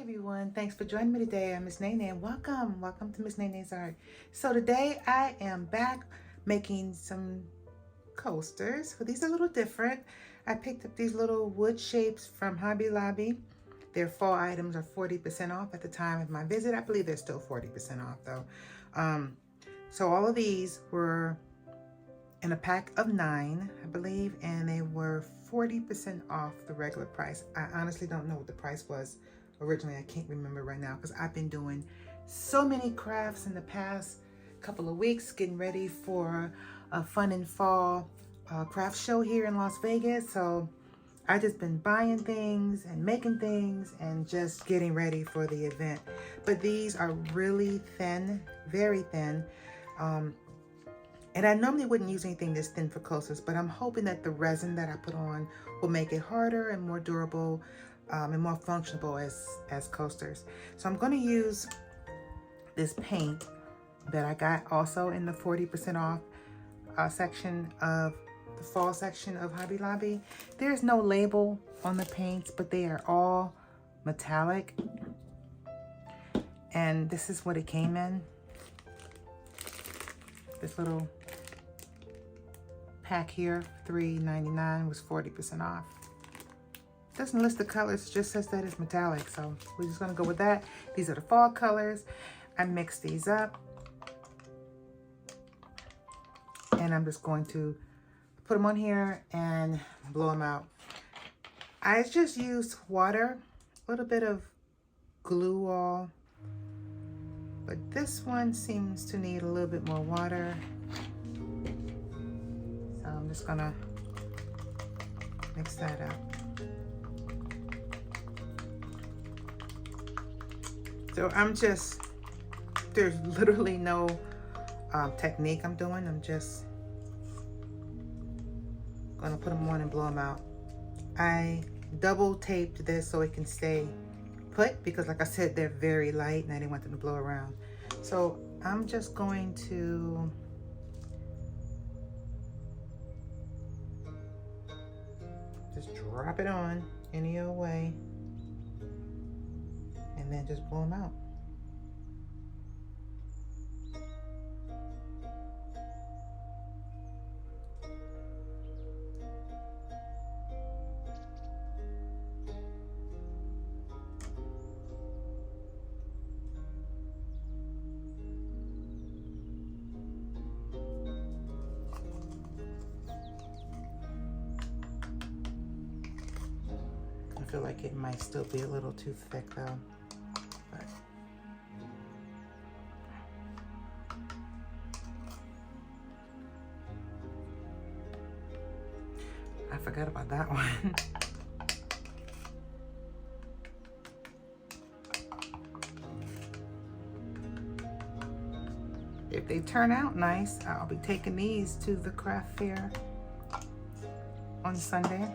everyone, thanks for joining me today. I'm Miss Nene and welcome to Miss Nene's Art. So today I am back making some coasters. Well, these are a little different. I picked up these little wood shapes from Hobby Lobby. Their fall items are 40% off at the time of my visit. I believe they're still 40% off though. So all of these were in a pack of 9, I believe, and they were 40% off the regular price. I honestly don't know what the price was originally. I can't remember right now because I've been doing so many crafts in the past couple of weeks, getting ready for a fun and fall craft show here in Las Vegas. So I just been buying things and making things and just getting ready for the event. But these are really thin, very thin. And I normally wouldn't use anything this thin for coasters, but I'm hoping that the resin that I put on will make it harder and more durable and more functional as coasters. So I'm going to use this paint that I got also in the 40% off section of the fall section of Hobby Lobby. There's no label on the paints, but they are all metallic. And this is what it came in. This little pack here, $3.99, was 40% off. Doesn't list the colors, just says that it's metallic, so we're just gonna go with that. These are the fall colors. I mixed these up, and I'm just going to put them on here and blow them out. I just used water, a little bit of glue all, but this one seems to need a little bit more water. So I'm just gonna mix that up. So there's literally no technique I'm doing. I'm just gonna put them on and blow them out. I double taped this so it can stay put because, like I said, they're very light and I didn't want them to blow around. So I'm just going to just drop it on any old way and then just blow them out. I feel like it might still be a little too thick though. But I forgot about that one. If they turn out nice, I'll be taking these to the craft fair on Sunday.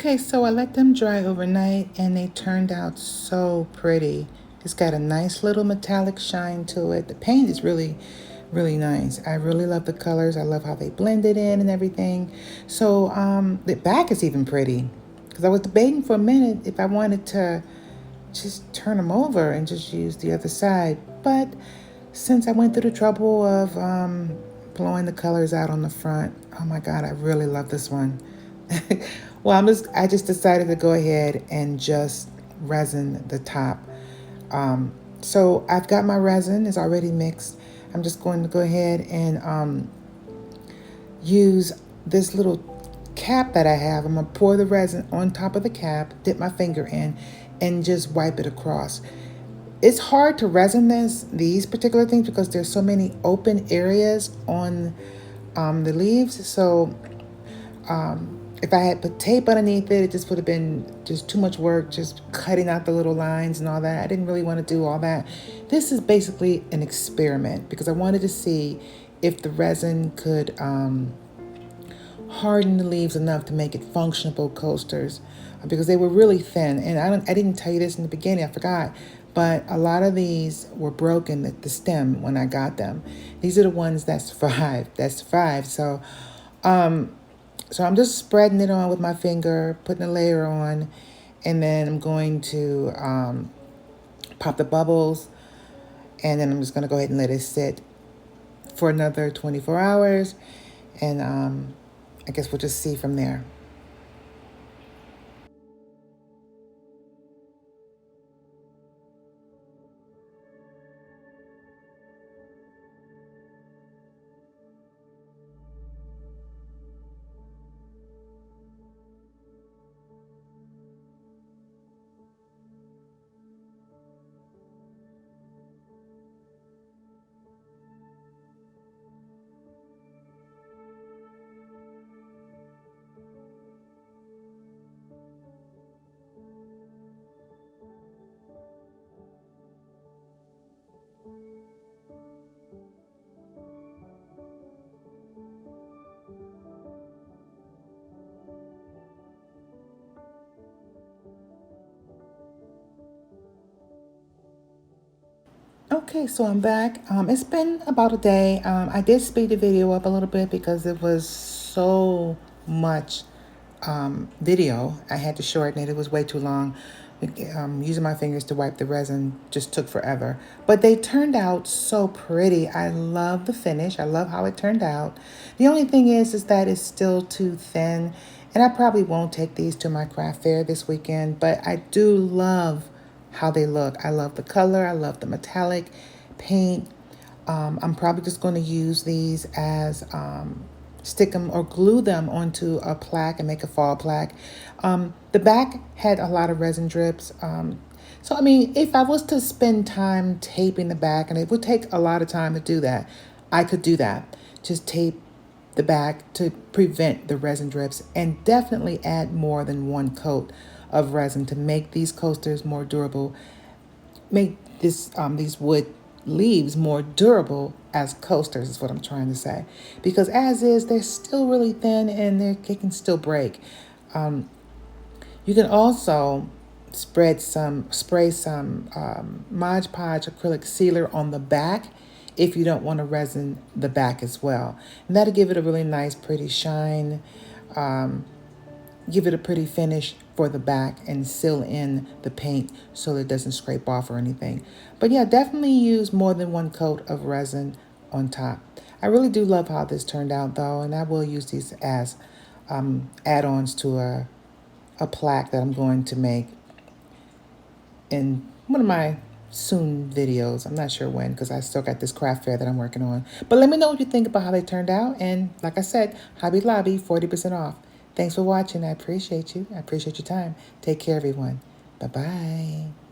Okay, so I let them dry overnight and they turned out so pretty. It's got a nice little metallic shine to it. The paint is really, really nice. I really love the colors. I love how they blended in and everything. So the back is even pretty because I was debating for a minute if I wanted to just turn them over and just use the other side. But since I went through the trouble of blowing the colors out on the front, oh my God, I really love this one. Well, I just decided to go ahead and just resin the top. So I've got my resin, it's already mixed. I'm just going to go ahead and use this little cap that I have. I'm gonna pour the resin on top of the cap, dip my finger in, and just wipe it across. It's hard to resin these particular things because there's so many open areas on the leaves. So if I had put tape underneath it, it just would have been just too much work, just cutting out the little lines and all that. I didn't really want to do all that. This is basically an experiment because I wanted to see if the resin could harden the leaves enough to make it functionable coasters because they were really thin. And I didn't tell you this in the beginning, I forgot, but a lot of these were broken at the stem when I got them. These are the ones that survived. So I'm just spreading it on with my finger, putting a layer on, and then I'm going to pop the bubbles, and then I'm just going to go ahead and let it sit for another 24 hours, and I guess we'll just see from there. Okay, so I'm back. It's been about a day. I did speed the video up a little bit because it was so much video. I had to shorten it. It was way too long. Using my fingers to wipe the resin just took forever. But they turned out so pretty. I love the finish. I love how it turned out. The only thing is that it's still too thin. And I probably won't take these to my craft fair this weekend. But I do love how they look. I love the color. I love the metallic paint. I'm probably just going to use these as stick them or glue them onto a plaque and make a fall plaque. The back had a lot of resin drips. So, I mean, if I was to spend time taping the back, and it would take a lot of time to do that, I could do that. Just tape the back to prevent the resin drips and definitely add more than one coat of resin to make these coasters more durable, make these wood leaves more durable as coasters is what I'm trying to say. Because as is, they're still really thin and they can still break. You can also spray some Mod Podge acrylic sealer on the back if you don't want to resin the back as well. And that'll give it a really nice, pretty shine. Give it a pretty finish for the back and seal in the paint so that it doesn't scrape off or anything. But yeah, definitely use more than one coat of resin on top. I really do love how this turned out though, and I will use these as add-ons to a plaque that I'm going to make in one of my soon videos. I'm not sure when because I still got this craft fair that I'm working on. But let me know what you think about how they turned out. And like I said, Hobby Lobby, 40% off. Thanks for watching. I appreciate you. I appreciate your time. Take care, everyone. Bye-bye.